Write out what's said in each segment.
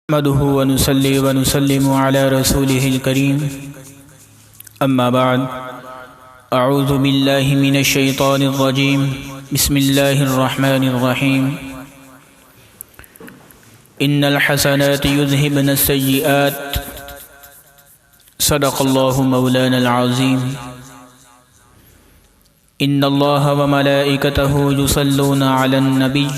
نحمده ونصلي ونسلم على رسوله الكريم أما بعد أعوذ بالله من الشيطان الرجيم بسم الله الرحمن الرحيم إن الحسنات يذهبن السيئات صدق الله مولانا العظيم إن الله وملائكته يصلون على النبي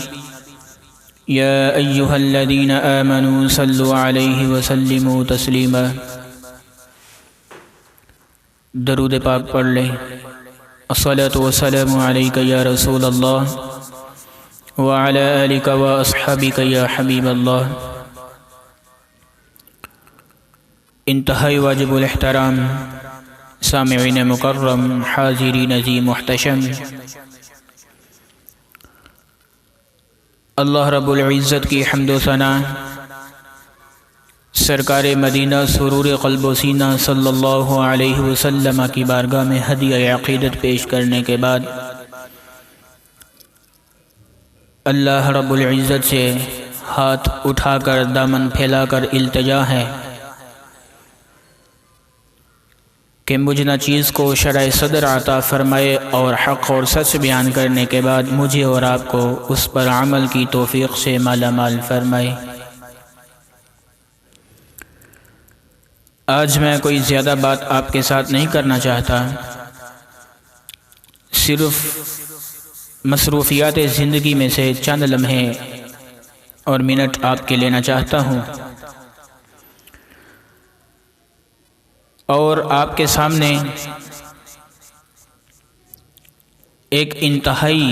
يا أيها الذين آمنوا صلوا عليه وسلموا تسليما درود پاک پڑھ لیں الصلاة والسلام عليك يا رسول الله وعلى آلك وأصحابك يا حبيب الله. انتہائی واجب الاحترام سامعین مکرم حاضرین ذی محتشم، اللہ رب العزت کی حمد و ثنا سرکار مدینہ سرور قلب و سینہ صلی اللہ علیہ وسلم کی بارگاہ میں ہدیہ عقیدت پیش کرنے کے بعد اللہ رب العزت سے ہاتھ اٹھا کر دامن پھیلا کر التجا ہے کہ مجھ نہ چیز کو شرح صدر عطا فرمائے اور حق اور سچ بیان کرنے کے بعد مجھے اور آپ کو اس پر عمل کی توفیق سے مالا مال فرمائے. آج میں کوئی زیادہ بات آپ کے ساتھ نہیں کرنا چاہتا، صرف مصروفیات زندگی میں سے چند لمحے اور منٹ آپ کے لینا چاہتا ہوں اور آپ کے سامنے ایک انتہائی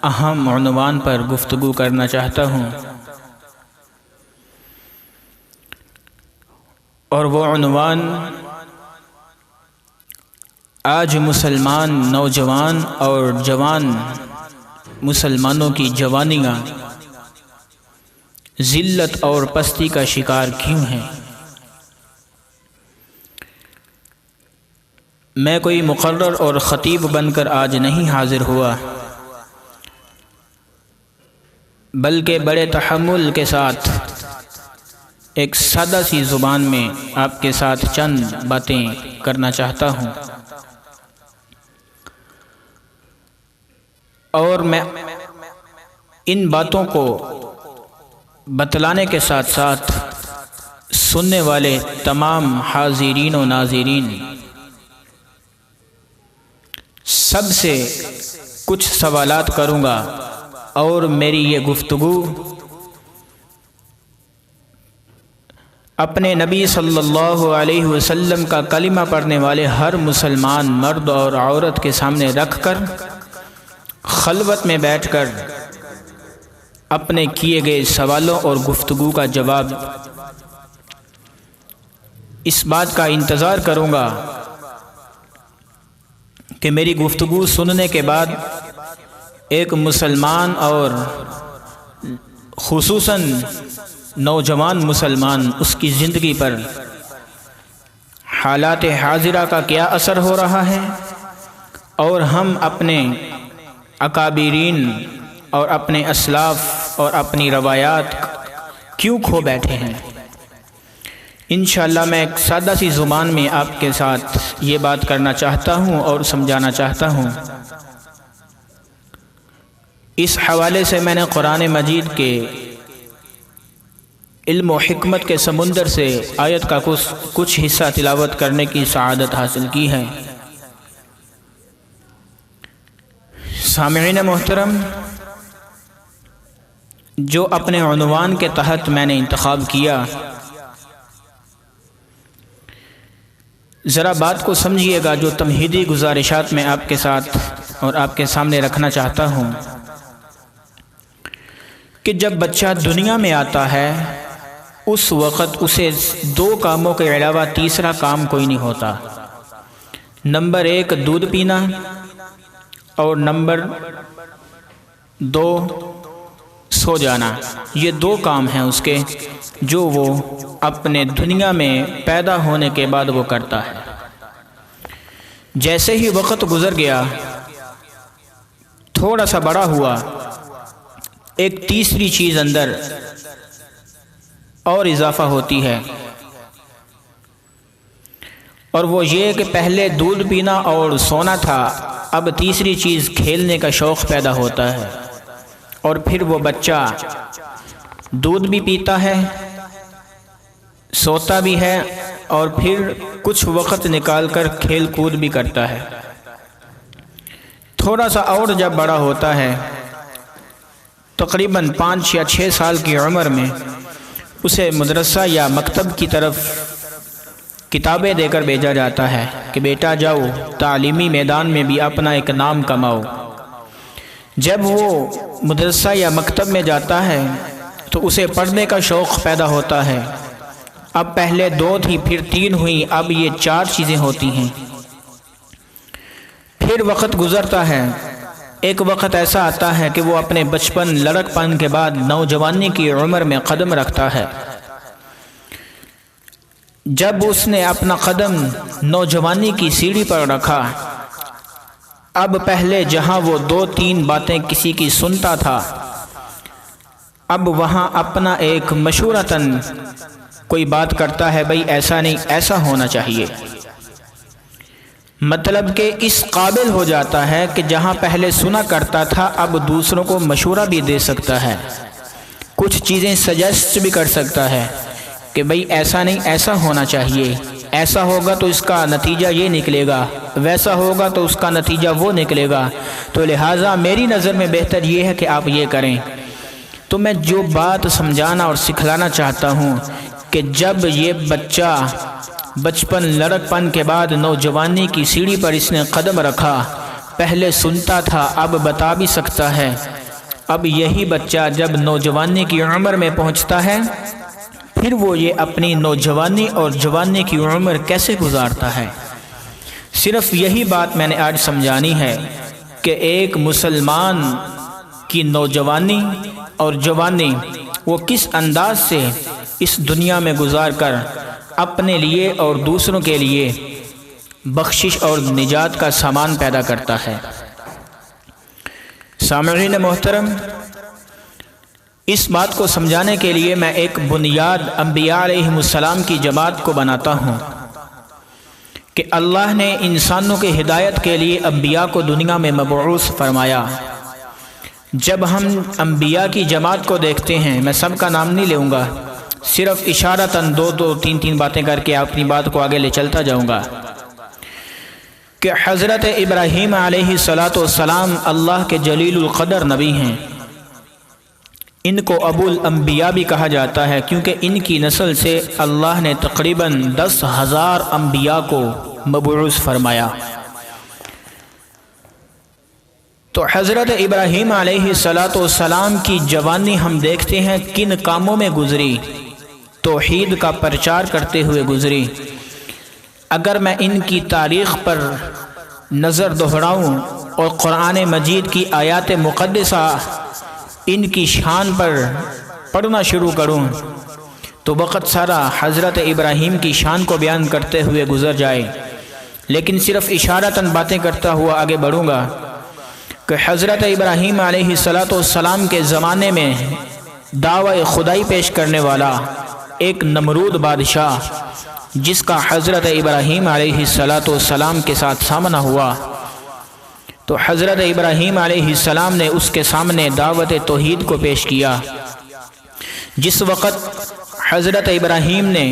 اہم عنوان پر گفتگو کرنا چاہتا ہوں، اور وہ عنوان آج مسلمان نوجوان اور جوان مسلمانوں کی جوانیاں ذلت اور پستی کا شکار کیوں ہیں. میں کوئی مقرر اور خطیب بن کر آج نہیں حاضر ہوا، بلکہ بڑے تحمل کے ساتھ ایک سادہ سی زبان میں آپ کے ساتھ چند باتیں کرنا چاہتا ہوں، اور میں ان باتوں کو بتلانے کے ساتھ ساتھ سننے والے تمام حاضرین و ناظرین سب سے کچھ سوالات کروں گا، اور میری یہ گفتگو اپنے نبی صلی اللہ علیہ وسلم کا کلمہ پڑھنے والے ہر مسلمان مرد اور عورت کے سامنے رکھ کر خلوت میں بیٹھ کر اپنے کیے گئے سوالوں اور گفتگو کا جواب اس بات کا انتظار کروں گا کہ میری گفتگو سننے کے بعد ایک مسلمان اور خصوصاً نوجوان مسلمان اس کی زندگی پر حالات حاضرہ کا کیا اثر ہو رہا ہے، اور ہم اپنے اکابرین اور اپنے اسلاف اور اپنی روایات کیوں کھو بیٹھے ہیں. انشاءاللہ میں ایک سادہ سی زبان میں آپ کے ساتھ یہ بات کرنا چاہتا ہوں اور سمجھانا چاہتا ہوں. اس حوالے سے میں نے قرآن مجید کے علم و حکمت کے سمندر سے آیت کا کچھ حصہ تلاوت کرنے کی سعادت حاصل کی ہے. سامعین محترم، جو اپنے عنوان کے تحت میں نے انتخاب کیا، ذرا بات کو سمجھیے گا جو تمہیدی گزارشات میں آپ کے ساتھ اور آپ کے سامنے رکھنا چاہتا ہوں کہ جب بچہ دنیا میں آتا ہے اس وقت اسے دو کاموں کے علاوہ تیسرا کام کوئی نہیں ہوتا. نمبر 1 دودھ پینا، اور نمبر 2 سو جانا. یہ دو کام ہیں اس کے جو وہ اپنے دنیا میں پیدا ہونے کے بعد وہ کرتا ہے. جیسے ہی وقت گزر گیا، تھوڑا سا بڑا ہوا، ایک تیسری چیز اندر اور اضافہ ہوتی ہے، اور وہ یہ کہ پہلے دودھ پینا اور سونا تھا، اب تیسری چیز کھیلنے کا شوق پیدا ہوتا ہے، اور پھر وہ بچہ دودھ بھی پیتا ہے، سوتا بھی ہے، اور پھر کچھ وقت نکال کر کھیل کود بھی کرتا ہے۔ تھوڑا سا اور جب بڑا ہوتا ہے، تقریباً 5 یا 6 سال کی عمر میں اسے مدرسہ یا مکتب کی طرف کتابیں دے کر بھیجا جاتا ہے کہ بیٹا جاؤ تعلیمی میدان میں بھی اپنا ایک نام کماؤ۔ جب وہ مدرسہ یا مکتب میں جاتا ہے تو اسے پڑھنے کا شوق پیدا ہوتا ہے۔ اب پہلے 2 تھی، پھر 3 ہوئی، اب یہ 4 چیزیں ہوتی ہیں۔ پھر وقت گزرتا ہے، ایک وقت ایسا آتا ہے کہ وہ اپنے بچپن لڑک پن کے بعد نوجوانی کی عمر میں قدم رکھتا ہے۔ جب اس نے اپنا قدم نوجوانی کی سیڑھی پر رکھا، اب پہلے جہاں وہ 2-3 باتیں کسی کی سنتا تھا، اب وہاں اپنا ایک مشورتاً کوئی بات کرتا ہے، بھئی ایسا نہیں، ایسا ہونا چاہیے۔ مطلب کہ اس قابل ہو جاتا ہے کہ جہاں پہلے سنا کرتا تھا اب دوسروں کو مشورہ بھی دے سکتا ہے، کچھ چیزیں سجیسٹ بھی کر سکتا ہے کہ بھئی ایسا نہیں، ایسا ہونا چاہیے، ایسا ہوگا تو اس کا نتیجہ یہ نکلے گا، ویسا ہوگا تو اس کا نتیجہ وہ نکلے گا، تو لہٰذا میری نظر میں بہتر یہ ہے کہ آپ یہ کریں۔ تو میں جو بات سمجھانا اور سکھلانا چاہتا ہوں کہ جب یہ بچہ بچپن لڑک پن کے بعد نوجوانی کی سیڑھی پر اس نے قدم رکھا، پہلے سنتا تھا اب بتا بھی سکتا ہے، اب یہی بچہ جب نوجوانی کی عمر میں پہنچتا ہے پھر وہ یہ اپنی نوجوانی اور جوانی کی عمر کیسے گزارتا ہے۔ صرف یہی بات میں نے آج سمجھانی ہے کہ ایک مسلمان کی نوجوانی اور جوانی وہ کس انداز سے اس دنیا میں گزار کر اپنے لیے اور دوسروں کے لیے بخشش اور نجات کا سامان پیدا کرتا ہے۔ سامعین محترم، اس بات کو سمجھانے کے لیے میں ایک بنیاد انبیاء علیہم السلام کی جماعت کو بناتا ہوں کہ اللہ نے انسانوں کے ہدایت کے لیے انبیاء کو دنیا میں مبعوث فرمایا۔ جب ہم انبیاء کی جماعت کو دیکھتے ہیں، میں سب کا نام نہیں لوں گا، صرف اشارتاً 2-3 باتیں کر کے اپنی بات کو آگے لے چلتا جاؤں گا کہ حضرت ابراہیم علیہ السلام اللہ کے جلیل القدر نبی ہیں۔ ان کو ابو الانبیاء بھی کہا جاتا ہے کیونکہ ان کی نسل سے اللہ نے تقریباً 10,000 انبیاء کو مبعوث فرمایا۔ تو حضرت ابراہیم علیہ السلام کی جوانی ہم دیکھتے ہیں کن کاموں میں گزری، توحید کا پرچار کرتے ہوئے گزری۔ اگر میں ان کی تاریخ پر نظر دہراؤں اور قرآن مجید کی آیات مقدسہ ان کی شان پر پڑھنا شروع کروں تو وقت سارا حضرت ابراہیم کی شان کو بیان کرتے ہوئے گزر جائے، لیکن صرف اشارتاً باتیں کرتا ہوا آگے بڑھوں گا کہ حضرت ابراہیم علیہ السلام کے زمانے میں دعوی خدائی پیش کرنے والا ایک نمرود بادشاہ جس کا حضرت ابراہیم علیہ السلام کے ساتھ سامنا ہوا، تو حضرت ابراہیم علیہ السلام نے اس کے سامنے دعوت توحید کو پیش کیا۔ جس وقت حضرت ابراہیم نے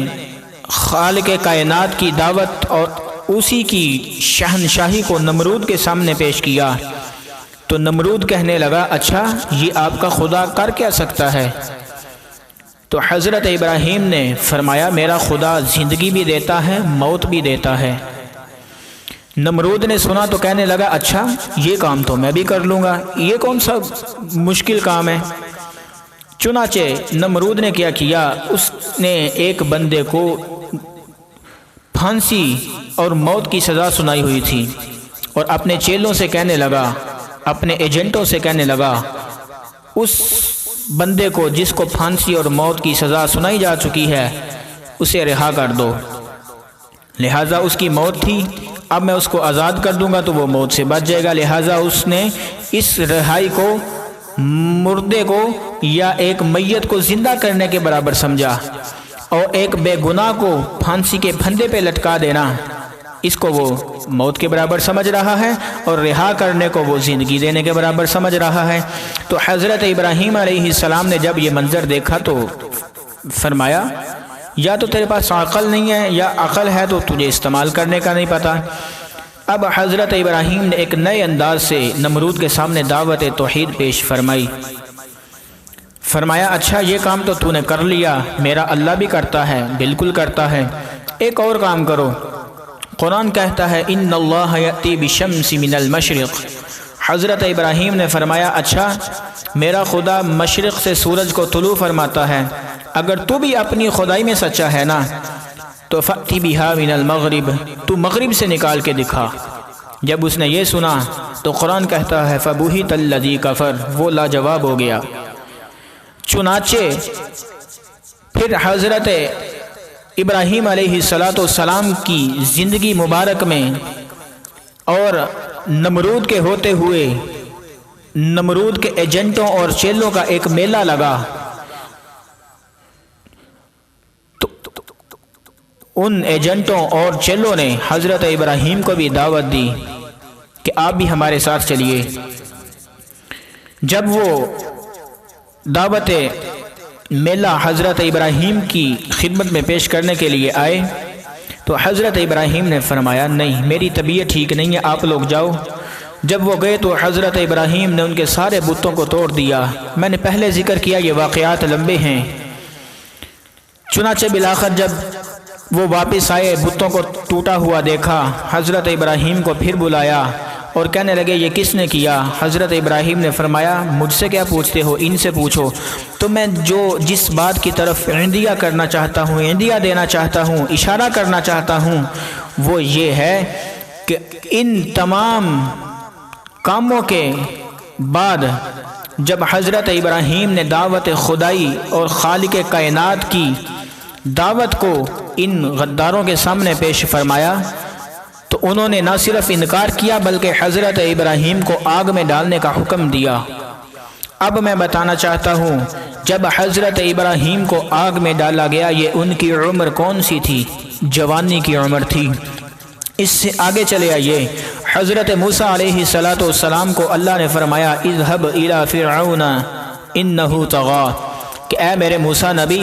خالق کائنات کی دعوت اور اسی کی شہنشاہی کو نمرود کے سامنے پیش کیا تو نمرود کہنے لگا، اچھا یہ آپ کا خدا کر کیا سکتا ہے؟ تو حضرت ابراہیم نے فرمایا، میرا خدا زندگی بھی دیتا ہے، موت بھی دیتا ہے۔ نمرود نے سنا تو کہنے لگا، اچھا یہ کام تو میں بھی کر لوں گا، یہ کون سا مشکل کام ہے؟ چنانچہ نمرود نے کیا کیا، اس نے ایک بندے کو پھانسی اور موت کی سزا سنائی ہوئی تھی اور اپنے چیلوں سے کہنے لگا، اپنے ایجنٹوں سے کہنے لگا، اس بندے کو جس کو پھانسی اور موت کی سزا سنائی جا چکی ہے اسے رہا کر دو۔ لہٰذا اس کی موت تھی، اب میں اس کو آزاد کر دوں گا تو وہ موت سے بچ جائے گا، لہٰذا اس نے اس رہائی کو مردے کو یا ایک میت کو زندہ کرنے کے برابر سمجھا، اور ایک بے گناہ کو پھانسی کے پھندے پہ لٹکا دینا اس کو وہ موت کے برابر سمجھ رہا ہے، اور رہا کرنے کو وہ زندگی دینے کے برابر سمجھ رہا ہے۔ تو حضرت ابراہیم علیہ السلام نے جب یہ منظر دیکھا تو فرمایا یا تو تیرے پاس عقل نہیں ہے، یا عقل ہے تو تجھے استعمال کرنے کا نہیں پتہ۔ اب حضرت ابراہیم نے ایک نئے انداز سے نمرود کے سامنے دعوت توحید پیش فرمائی۔ فرمایا اچھا یہ کام تو نے کر لیا، میرا اللہ بھی کرتا ہے، بالکل کرتا ہے، ایک اور کام کرو۔ قرآن کہتا ہے ان اللہ یأتی بالشمس من المشرق۔ حضرت ابراہیم نے فرمایا اچھا میرا خدا مشرق سے سورج کو طلوع فرماتا ہے، اگر تو بھی اپنی خدائی میں سچا ہے نا تو فأتی بہا من المغرب، تو مغرب سے نکال کے دکھا۔ جب اس نے یہ سنا تو قرآن کہتا ہے فبہت الذی کفر، وہ لاجواب ہو گیا۔ چنانچہ پھر حضرت ابراہیم علیہ السلام کی زندگی مبارک میں اور نمرود کے ہوتے ہوئے نمرود کے ایجنٹوں اور چیلوں کا ایک میلہ لگا، تو ان ایجنٹوں اور چیلوں نے حضرت ابراہیم کو بھی دعوت دی کہ آپ بھی ہمارے ساتھ چلیے۔ جب وہ دعوت میلہ حضرت ابراہیم کی خدمت میں پیش کرنے کے لیے آئے تو حضرت ابراہیم نے فرمایا نہیں میری طبیعت ٹھیک نہیں ہے، آپ لوگ جاؤ۔ جب وہ گئے تو حضرت ابراہیم نے ان کے سارے بتوں کو توڑ دیا۔ میں نے پہلے ذکر کیا یہ واقعات لمبے ہیں۔ چنانچہ بالآخر جب وہ واپس آئے بتوں کو ٹوٹا ہوا دیکھا، حضرت ابراہیم کو پھر بلایا اور کہنے لگے یہ کس نے کیا؟ حضرت ابراہیم نے فرمایا مجھ سے کیا پوچھتے ہو، ان سے پوچھو۔ تو میں جس بات کی طرف عندیہ کرنا چاہتا ہوں، عندیہ دینا چاہتا ہوں، اشارہ کرنا چاہتا ہوں، وہ یہ ہے کہ ان تمام کاموں کے بعد جب حضرت ابراہیم نے دعوت خدائی اور خالق کائنات کی دعوت کو ان غداروں کے سامنے پیش فرمایا تو انہوں نے نہ صرف انکار کیا بلکہ حضرت ابراہیم کو آگ میں ڈالنے کا حکم دیا۔ اب میں بتانا چاہتا ہوں جب حضرت ابراہیم کو آگ میں ڈالا گیا یہ ان کی عمر کون سی تھی؟ جوانی کی عمر تھی۔ اس سے آگے چلے آئیے، حضرت موسیٰ علیہ السلام کو اللہ نے فرمایا اذهب الى فرعون انه طغى، کہ اے میرے موسیٰ نبی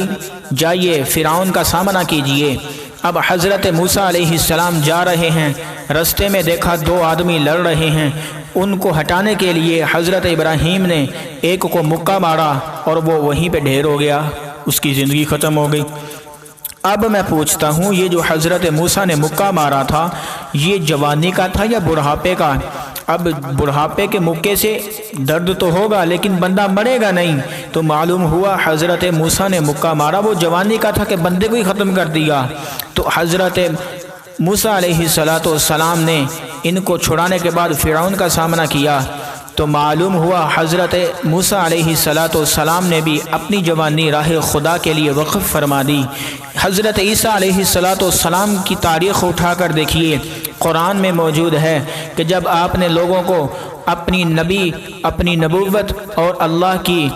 جائیے فرعون کا سامنا کیجئے۔ اب حضرت موسیٰ علیہ السلام جا رہے ہیں، رستے میں دیکھا دو آدمی لڑ رہے ہیں، ان کو ہٹانے کے لیے حضرت ابراہیم نے ایک کو مکہ مارا اور وہ وہیں پہ ڈھیر ہو گیا، اس کی زندگی ختم ہو گئی۔ اب میں پوچھتا ہوں یہ جو حضرت موسیٰ نے مکہ مارا تھا یہ جوانی کا تھا یا بڑھاپے کا؟ اب بڑھاپے کے مکے سے درد تو ہوگا لیکن بندہ مرے گا نہیں، تو معلوم ہوا حضرت موسیٰ نے مکہ مارا وہ جوانی کا تھا کہ بندے کو ہی ختم کر دیا۔ تو حضرت موسیٰ علیہ السلام نے ان کو چھڑانے کے بعد فرعون کا سامنا کیا تو معلوم ہوا حضرت موسیٰ علیہ السلام نے بھی اپنی جوانی راہ خدا کے لیے وقف فرما دی۔ حضرت عیسیٰ علیہ السلام کی تاریخ اٹھا کر دیکھیے، قرآن میں موجود ہے کہ جب آپ نے لوگوں کو اپنی نبی، اپنی نبوت اور اللہ کی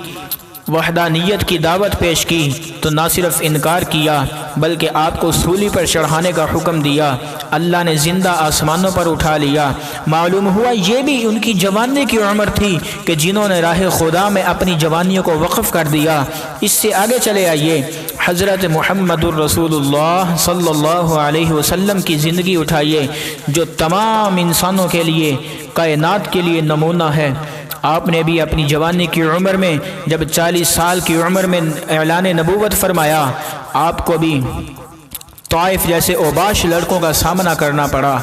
وحدانیت کی دعوت پیش کی تو نہ صرف انکار کیا بلکہ آپ کو سولی پر چڑھانے کا حکم دیا، اللہ نے زندہ آسمانوں پر اٹھا لیا۔ معلوم ہوا یہ بھی ان کی جوانی کی عمر تھی کہ جنہوں نے راہ خدا میں اپنی جوانیوں کو وقف کر دیا۔ اس سے آگے چلے آئیے، حضرت محمد الرسول اللہ صلی اللہ علیہ وسلم کی زندگی اٹھائیے جو تمام انسانوں کے لیے، کائنات کے لیے نمونہ ہے۔ آپ نے بھی اپنی جوانی کی عمر میں جب 40 سال کی عمر میں اعلان نبوت فرمایا، آپ کو بھی طائف جیسے اوباش لڑکوں کا سامنا کرنا پڑا،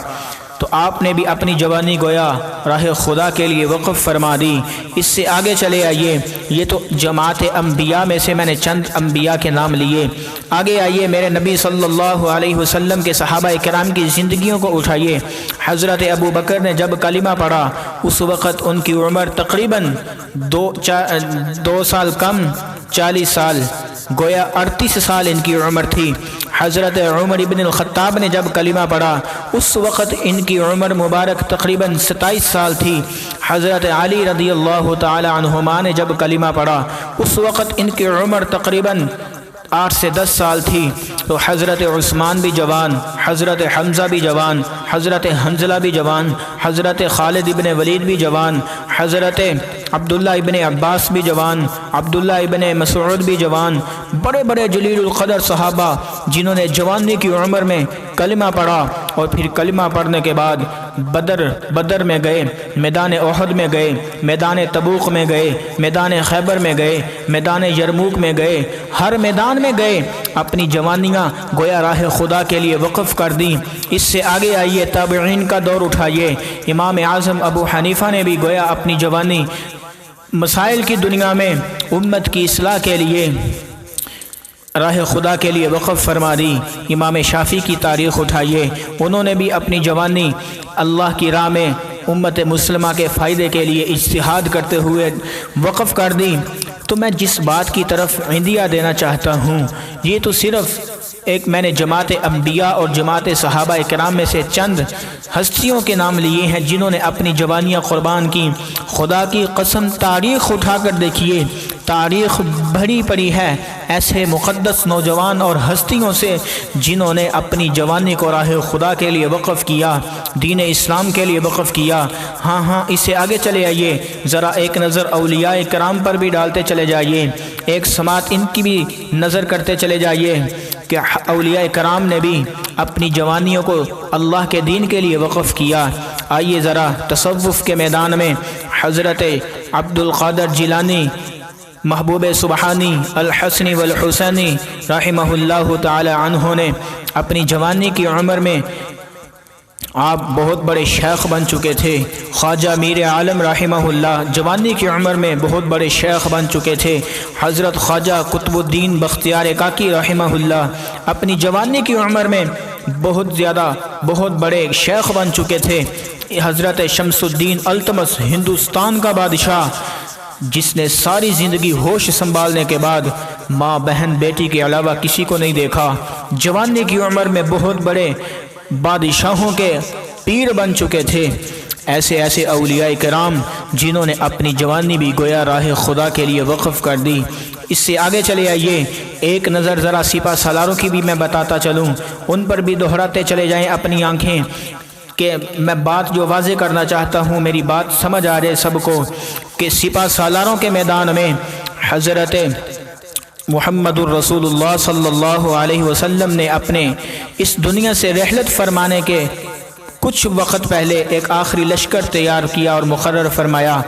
تو آپ نے بھی اپنی جوانی گویا راہ خدا کے لیے وقف فرما دی۔ اس سے آگے چلے آئیے، یہ تو جماعت انبیاء میں سے میں نے چند انبیاء کے نام لیے۔ آگے آئیے، میرے نبی صلی اللہ علیہ وسلم کے صحابہ کرام کی زندگیوں کو اٹھائیے۔ حضرت ابو بکر نے جب کلمہ پڑھا اس وقت ان کی عمر تقریباً 2 سال کم 40 سال، گویا 38 سال ان کی عمر تھی۔ حضرت عمر ابن الخطاب نے جب کلمہ پڑھا اس وقت ان کی عمر مبارک تقریباً 27 سال تھی۔ حضرت علی رضی اللہ تعالی عنہما نے جب کلمہ پڑھا اس وقت ان کی عمر تقریباً 8 سے 10 سال تھی۔ تو حضرت عثمان بھی جوان، حضرت حمزہ بھی جوان، حضرت حنظلہ بھی جوان، حضرت خالد ابن ولید بھی جوان، حضرت عبداللہ ابن عباس بھی جوان، عبداللہ ابن مسعود بھی جوان، بڑے بڑے جلیل القدر صحابہ جنہوں نے جوانی کی عمر میں کلمہ پڑھا اور پھر کلمہ پڑھنے کے بعد بدر میں گئے، میدان احد میں گئے، میدان تبوک میں گئے، میدان خیبر میں گئے، میدان یرموک میں گئے، ہر میدان میں گئے، اپنی جوانیاں گویا راہ خدا کے لیے وقف کر دیں۔ اس سے آگے آئیے، تابعین کا دور اٹھائیے، امام اعظم ابو حنیفہ نے بھی گویا اپنی جوانی مسائل کی دنیا میں امت کی اصلاح کے لیے راہ خدا کے لیے وقف فرما دی۔ امام شافعی کی تاریخ اٹھائیے، انہوں نے بھی اپنی جوانی اللہ کی راہ میں امت مسلمہ کے فائدے کے لیے اجتہاد کرتے ہوئے وقف کر دی۔ تو میں جس بات کی طرف عندیہ دینا چاہتا ہوں، یہ تو صرف میں نے جماعت انبیاء اور جماعت صحابہ کرام میں سے چند ہستیوں کے نام لیے ہیں جنہوں نے اپنی جوانیاں قربان کی۔ خدا کی قسم تاریخ اٹھا کر دیکھیے، تاریخ بھری پڑی ہے ایسے مقدس نوجوان اور ہستیوں سے جنہوں نے اپنی جوانی کو راہ خدا کے لیے وقف کیا، دین اسلام کے لیے وقف کیا۔ ہاں اس سے آگے چلے آئیے، ذرا ایک نظر اولیاء کرام پر بھی ڈالتے چلے جائیے، ایک سماعت ان کی بھی نظر کرتے چلے جائیے کہ اولیاء کرام نے بھی اپنی جوانیوں کو اللہ کے دین کے لیے وقف کیا۔ آئیے ذرا تصوف کے میدان میں حضرت عبد القادر جیلانی، محبوب سبحانی، الحسنی والحسینی رحمہ اللہ تعالی عنہ نے اپنی جوانی کی عمر میں آپ بہت بڑے شیخ بن چکے تھے۔ خواجہ میر عالم رحمہ اللہ جوانی کی عمر میں بہت بڑے شیخ بن چکے تھے۔ حضرت خواجہ قطب الدین بختیار کاکی رحمہ اللہ اپنی جوانی کی عمر میں بہت بڑے شیخ بن چکے تھے۔ حضرت شمس الدین التمش ہندوستان کا بادشاہ، جس نے ساری زندگی ہوش سنبھالنے کے بعد ماں بہن بیٹی کے علاوہ کسی کو نہیں دیکھا، جوانی کی عمر میں بہت بڑے بادشاہوں کے پیر بن چکے تھے۔ ایسے اولیاء کرام جنہوں نے اپنی جوانی بھی گویا راہ خدا کے لیے وقف کر دی۔ اس سے آگے چلے آئیے، ایک نظر ذرا سپہ سالاروں کی بھی میں بتاتا چلوں، ان پر بھی دہراتے چلے جائیں اپنی آنکھیں، کہ میں بات جو واضح کرنا چاہتا ہوں میری بات سمجھ آ جائے سب کو، کہ سپہ سالاروں کے میدان میں حضرت محمد الرسول اللہ صلی اللہ علیہ وسلم نے اپنے اس دنیا سے رحلت فرمانے کے کچھ وقت پہلے ایک آخری لشکر تیار کیا اور مقرر فرمایا۔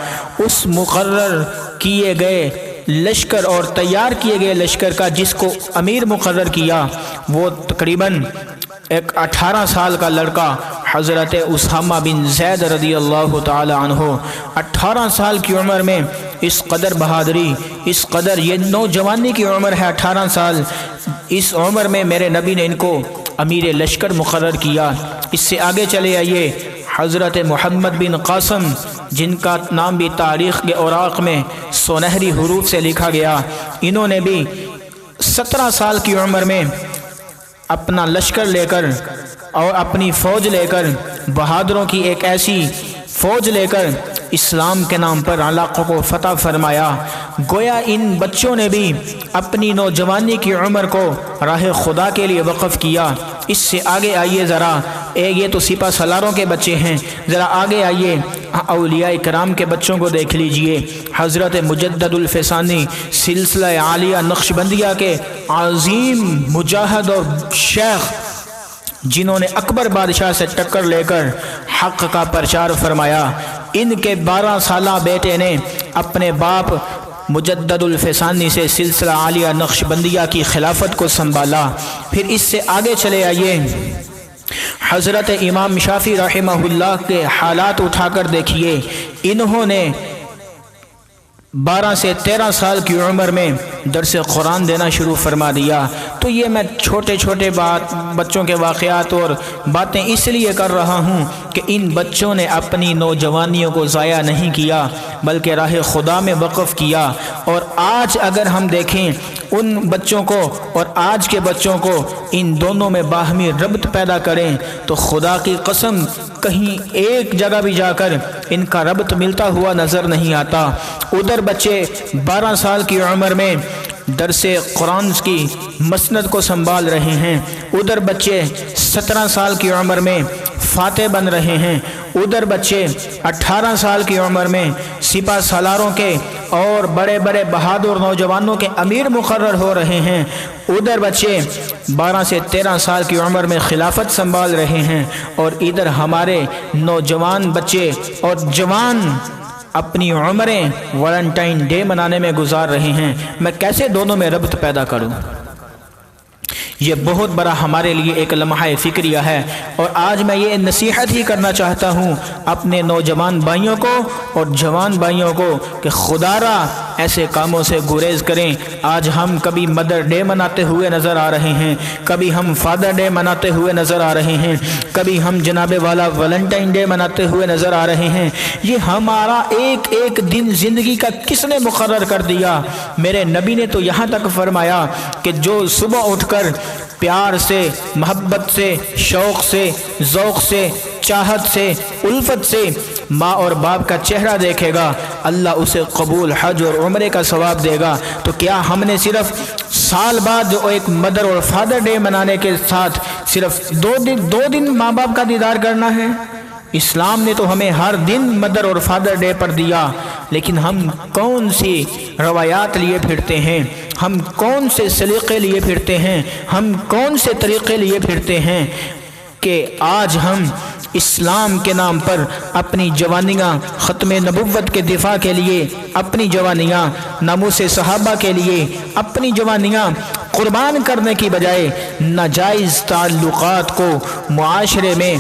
اس مقرر کیے گئے لشکر اور تیار کیے گئے لشکر کا جس کو امیر مقرر کیا وہ تقریباً ایک 18 سال کا لڑکا حضرت اسامہ بن زید رضی اللہ تعالی عنہ، 18 سال کی عمر میں اس قدر بہادری، اس قدر یہ نوجوانی کی عمر ہے 18 سال، اس عمر میں میرے نبی نے ان کو امیر لشکر مقرر کیا۔ اس سے آگے چلے آئیے، حضرت محمد بن قاسم جن کا نام بھی تاریخ کے اوراق میں سنہری حروف سے لکھا گیا، انہوں نے بھی 17 سال کی عمر میں اپنا لشکر لے کر اور اپنی فوج لے کر، بہادروں کی ایک ایسی فوج لے کر اسلام کے نام پر علاقوں کو فتح فرمایا۔ گویا ان بچوں نے بھی اپنی نوجوانی کی عمر کو راہ خدا کے لیے وقف کیا۔ اس سے آگے آئیے ذرا، یہ تو سپہ سالاروں کے بچے ہیں، ذرا آگے آئیے اولیاء کرام کے بچوں کو دیکھ لیجئے۔ حضرت مجدد الفسانی سلسلہ عالیہ نقشبندیہ کے عظیم مجاہد اور شیخ جنہوں نے اکبر بادشاہ سے ٹکر لے کر حق کا پرچار فرمایا، ان کے 12 سالہ بیٹے نے اپنے باپ مجدد الفسانی سے سلسلہ عالیہ نقشبندیہ کی خلافت کو سنبھالا۔ پھر اس سے آگے چلے آئیے، حضرت امام شافعی رحمہ اللہ کے حالات اٹھا کر دیکھیے، انہوں نے 12 سے 13 سال کی عمر میں درس قرآن دینا شروع فرما دیا۔ تو یہ میں چھوٹے بچوں کے واقعات اور باتیں اس لیے کر رہا ہوں کہ ان بچوں نے اپنی نوجوانیوں کو ضائع نہیں کیا بلکہ راہ خدا میں وقف کیا۔ اور آج اگر ہم دیکھیں ان بچوں کو اور آج کے بچوں کو ان دونوں میں باہمی ربط پیدا کریں تو خدا کی قسم کہیں ایک جگہ بھی جا کر ان کا ربط ملتا ہوا نظر نہیں آتا۔ ادھر بچے 12 سال کی عمر میں درس قرآن کی مسند کو سنبھال رہے ہیں، ادھر بچے 17 سال کی عمر میں فاتح بن رہے ہیں، ادھر بچے 18 سال کی عمر میں سپہ سالاروں کے اور بڑے بڑے بہادر نوجوانوں کے امیر مقرر ہو رہے ہیں، ادھر بچے 12 سے 13 سال کی عمر میں خلافت سنبھال رہے ہیں، اور ادھر ہمارے نوجوان بچے اور جوان اپنی عمریں ویلنٹائن ڈے منانے میں گزار رہے ہیں۔ میں کیسے دونوں میں ربط پیدا کروں؟ یہ بہت بڑا ہمارے لیے ایک لمحہ فکریہ ہے، اور آج میں یہ نصیحت ہی کرنا چاہتا ہوں اپنے نوجوان بھائیوں کو اور جوان بھائیوں کو کہ خدا را ایسے کاموں سے گریز کریں۔ آج ہم کبھی مدر ڈے مناتے ہوئے نظر آ رہے ہیں، کبھی ہم فادر ڈے مناتے ہوئے نظر آ رہے ہیں، کبھی ہم جناب والا ویلنٹائن ڈے مناتے ہوئے نظر آ رہے ہیں۔ یہ ہمارا ایک ایک دن زندگی کا کس نے مقرر کر دیا؟ میرے نبی نے تو یہاں تک فرمایا کہ جو صبح اٹھ کر پیار سے، محبت سے، شوق سے، ذوق سے، چاہت سے، الفت سے ماں اور باپ کا چہرہ دیکھے گا، اللہ اسے قبول حج اور عمرے کا ثواب دے گا۔ تو کیا ہم نے صرف سال بعد جو ایک مدر اور فادر ڈے منانے کے ساتھ صرف دو دن ماں باپ کا دیدار کرنا ہے؟ اسلام نے تو ہمیں ہر دن مدر اور فادر ڈے پر دیا، لیکن ہم کون سی روایات لیے پھرتے ہیں، ہم کون سے سلیقے لیے پھرتے ہیں، ہم کون سے طریقے لیے پھرتے ہیں کہ آج ہم اسلام کے نام پر اپنی جوانیاں ختم نبوت کے دفاع کے لیے، اپنی جوانیاں ناموس صحابہ کے لیے، اپنی جوانیاں قربان کرنے کی بجائے ناجائز تعلقات کو معاشرے میں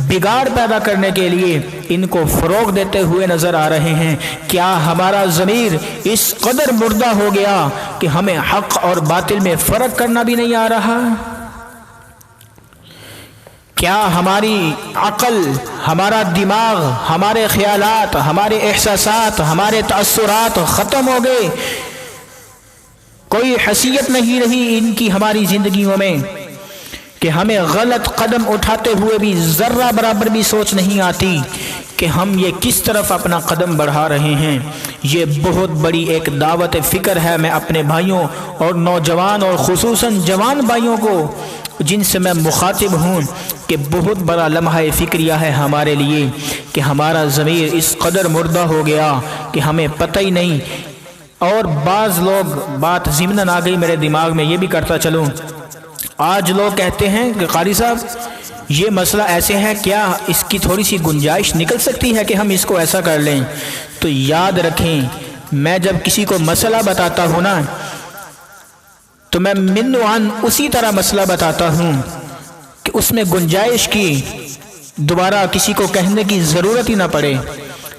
بگاڑ پیدا کرنے کے لیے ان کو فروغ دیتے ہوئے نظر آ رہے ہیں۔ کیا ہمارا ضمیر اس قدر مردہ ہو گیا کہ ہمیں حق اور باطل میں فرق کرنا بھی نہیں آ رہا؟ کیا ہماری عقل، ہمارا دماغ، ہمارے خیالات، ہمارے احساسات، ہمارے تأثرات ختم ہو گئے؟ کوئی حیثیت نہیں رہی ان کی ہماری زندگیوں میں کہ ہمیں غلط قدم اٹھاتے ہوئے بھی ذرہ برابر بھی سوچ نہیں آتی کہ ہم یہ کس طرف اپنا قدم بڑھا رہے ہیں۔ یہ بہت بڑی ایک دعوت فکر ہے۔ میں اپنے بھائیوں اور نوجوان اور خصوصاً جوان بھائیوں کو جن سے میں مخاطب ہوں کہ بہت بڑا لمحہ فکریہ ہے ہمارے لیے کہ ہمارا ضمیر اس قدر مردہ ہو گیا کہ ہمیں پتہ ہی نہیں۔ اور بعض لوگ، بات ضمناً آ گئی میرے دماغ میں، یہ بھی کرتا چلوں، آج لوگ کہتے ہیں کہ قاری صاحب یہ مسئلہ ایسے ہے، کیا اس کی تھوڑی سی گنجائش نکل سکتی ہے کہ ہم اس کو ایسا کر لیں؟ تو یاد رکھیں، میں جب کسی کو مسئلہ بتاتا ہوں نا تو میں منوعاً اسی طرح مسئلہ بتاتا ہوں کہ اس میں گنجائش کی دوبارہ کسی کو کہنے کی ضرورت ہی نہ پڑے۔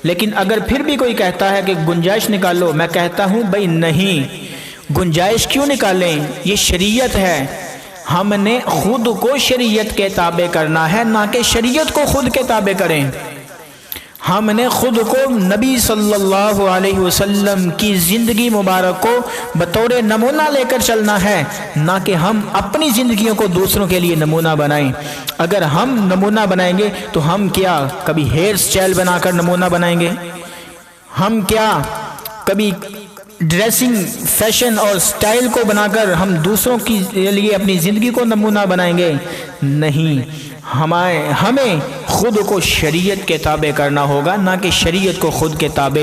لیکن اگر پھر بھی کوئی کہتا ہے کہ گنجائش نکالو، میں کہتا ہوں بھائی نہیں، گنجائش کیوں نکالیں؟ یہ شریعت ہے، ہم نے خود کو شریعت کے تابع کرنا ہے، نہ کہ شریعت کو خود کے تابع کریں۔ ہم نے خود کو نبی صلی اللہ علیہ وسلم کی زندگی مبارک کو بطور نمونہ لے کر چلنا ہے، نہ کہ ہم اپنی زندگیوں کو دوسروں کے لیے نمونہ بنائیں۔ اگر ہم نمونہ بنائیں گے تو ہم کیا کبھی ہیئر سٹائل بنا کر نمونہ بنائیں گے؟ ہم کیا کبھی ڈریسنگ فیشن اور سٹائل کو بنا کر ہم دوسروں کے لیے اپنی زندگی کو نمونہ بنائیں گے؟ نہیں، ہمیں خود کو شریعت کے تابع کرنا ہوگا، نہ کہ شریعت کو خود کے تابع۔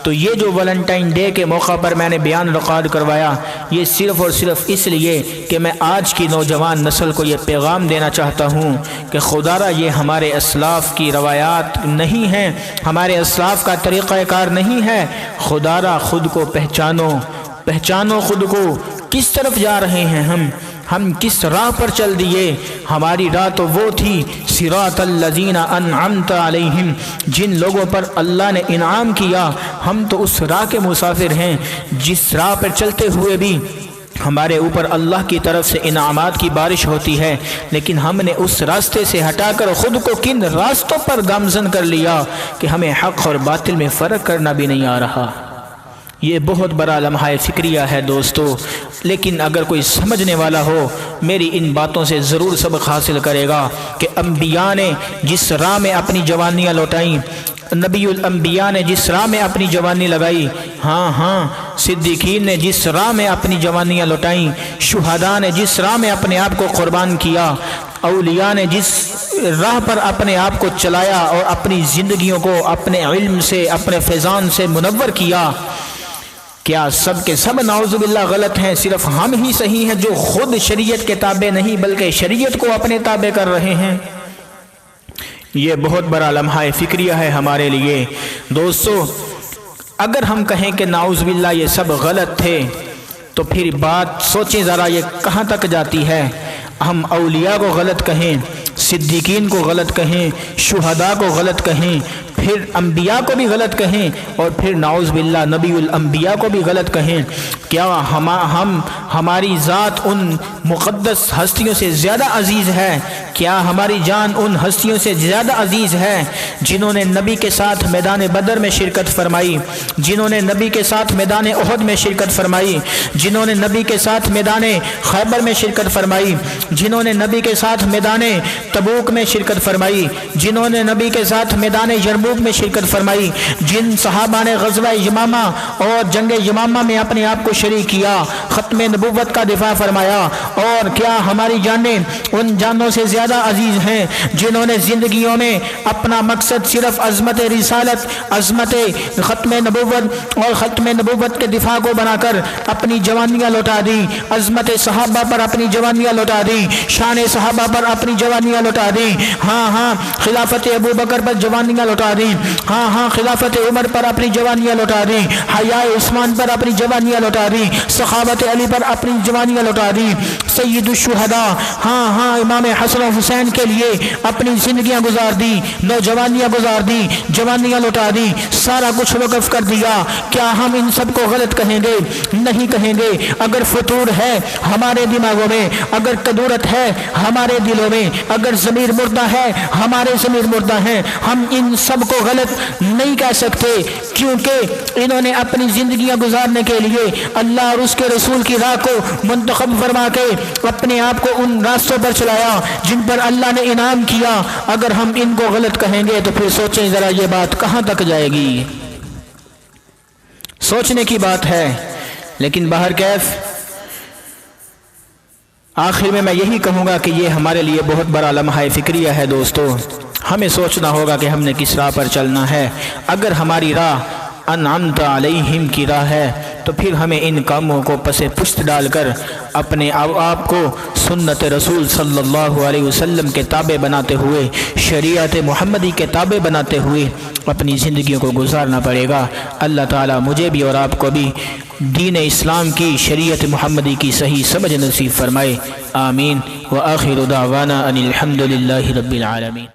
تو یہ جو ویلنٹائن ڈے کے موقع پر میں نے بیان ریکارڈ کروایا، یہ صرف اور صرف اس لیے کہ میں آج کی نوجوان نسل کو یہ پیغام دینا چاہتا ہوں کہ خدا را یہ ہمارے اسلاف کی روایات نہیں ہیں، ہمارے اسلاف کا طریقہ کار نہیں ہے۔ خدا را خود کو پہچانو خود کو، کس طرف جا رہے ہیں ہم کس راہ پر چل دیے؟ ہماری راہ تو وہ تھی صراط الذین انعمت علیہم، جن لوگوں پر اللہ نے انعام کیا، ہم تو اس راہ کے مسافر ہیں جس راہ پر چلتے ہوئے بھی ہمارے اوپر اللہ کی طرف سے انعامات کی بارش ہوتی ہے، لیکن ہم نے اس راستے سے ہٹا کر خود کو کن راستوں پر گامزن کر لیا کہ ہمیں حق اور باطل میں فرق کرنا بھی نہیں آ رہا۔ یہ بہت بڑا لمحہ فکریہ ہے دوستو، لیکن اگر کوئی سمجھنے والا ہو میری ان باتوں سے ضرور سبق حاصل کرے گا کہ انبیاء نے جس راہ میں اپنی جوانیاں لوٹائیں، نبی الانبیاء نے جس راہ میں اپنی جوانی لگائی، ہاں صدیقین نے جس راہ میں اپنی جوانیاں لوٹائیں، شہداء نے جس راہ میں اپنے آپ کو قربان کیا، اولیاء نے جس راہ پر اپنے آپ کو چلایا اور اپنی زندگیوں کو اپنے علم سے، اپنے فیضان سے منور کیا، کیا سب کے سب نعوذ باللہ غلط ہیں؟ صرف ہم ہی صحیح ہیں جو خود شریعت کے تابع نہیں بلکہ شریعت کو اپنے تابع کر رہے ہیں؟ یہ بہت بڑا لمحہ فکریہ ہے ہمارے لیے دوستو۔ اگر ہم کہیں کہ نعوذ باللہ یہ سب غلط تھے تو پھر بات سوچیں ذرا یہ کہاں تک جاتی ہے۔ ہم اولیاء کو غلط کہیں، صدیقین کو غلط کہیں، شہداء کو غلط کہیں، پھر انبیاء کو بھی غلط کہیں، اور پھر نعوذ باللہ نبی الانبیاء کو بھی غلط کہیں، کیا ہماری ذات ان مقدس ہستیوں سے زیادہ عزیز ہے؟ کیا ہماری جان ان ہستیوں سے زیادہ عزیز ہے جنہوں نے نبی کے ساتھ میدان بدر میں شرکت فرمائی، جنہوں نے نبی کے ساتھ میدان احد میں شرکت فرمائی، جنہوں نے نبی کے ساتھ میدان خیبر میں شرکت فرمائی، جنہوں نے نبی کے ساتھ میدان تبوک میں شرکت فرمائی، جنہوں نے نبی کے ساتھ میدان یرموک میں شرکت فرمائی، جن صحابہ نے غزوہ یمامہ اور جنگ یمامہ میں اپنے آپ کو شریک کیا، ختم نبوت کا دفاع فرمایا، اور کیا ہماری جانیں ان جانوں سے زیادہ عزیز ہیں جنہوں نے زندگیوں میں اپنا مقصد صرف عظمت رسالت، عظمت ختم نبوت اور ختم نبوت کے دفاع کو بنا کر اپنی جوانیاں لوٹا دی، عظمت صحابہ پر اپنی جوانیاں لوٹا دی، شان صحابہ پر اپنی جوانیاں لوٹا دی، ہاں خلافت ابو بکر پر جوانیاں لوٹا دی، ہاں خلافت عمر پر اپنی جوانیاں لوٹا دی، حیاء عثمان پر اپنی جوانیاں لوٹا دی، سخاوت علی پر اپنی جوانیاں لوٹا دی، سید الشہداء ہاں امام حسن و حسین کے لیے اپنی زندگیاں گزار دی، نوجوانیاں گزار دی، جوانیاں لوٹا دی، سارا کچھ وقف کر دیا۔ کیا ہم ان سب کو غلط کہیں گے؟ نہیں کہیں گے۔ اگر فطور ہے ہمارے دماغوں میں، اگر قدورت ہے ہمارے دلوں میں، اگر ضمیر مردہ ہے ہمارے ضمیر مردہ ہیں، ہم ان سب کو غلط نہیں کہہ سکتے، کیونکہ انہوں نے اپنی زندگیاں گزارنے کے لیے اللہ اور اس کے رسول کی راہ کو منتخب فرما کے اپنے آپ کو ان راستوں پر چلایا جن پر اللہ نے انعام کیا۔ اگر ہم ان کو غلط کہیں گے تو پھر سوچیں ذرا یہ بات کہاں تک جائے گی؟ سوچنے کی بات ہے۔ لیکن باہر کیف آخر میں یہی کہوں گا کہ یہ ہمارے لیے بہت بڑا لمحہ فکریہ ہے دوستو۔ ہمیں سوچنا ہوگا کہ ہم نے کس راہ پر چلنا ہے۔ اگر ہماری راہ انعمت علیہم کی راہ ہے تو پھر ہمیں ان کاموں کو پس پشت ڈال کر اپنے آپ کو سنت رسول صلی اللہ علیہ وسلم کے تابع بناتے ہوئے، شریعت محمدی کے تابع بناتے ہوئے اپنی زندگیوں کو گزارنا پڑے گا۔ اللہ تعالیٰ مجھے بھی اور آپ کو بھی دین اسلام کی، شریعت محمدی کی صحیح سمجھ نصیب فرمائے، آمین۔ وآخر دعوانا ان الحمد للہ رب العالمین۔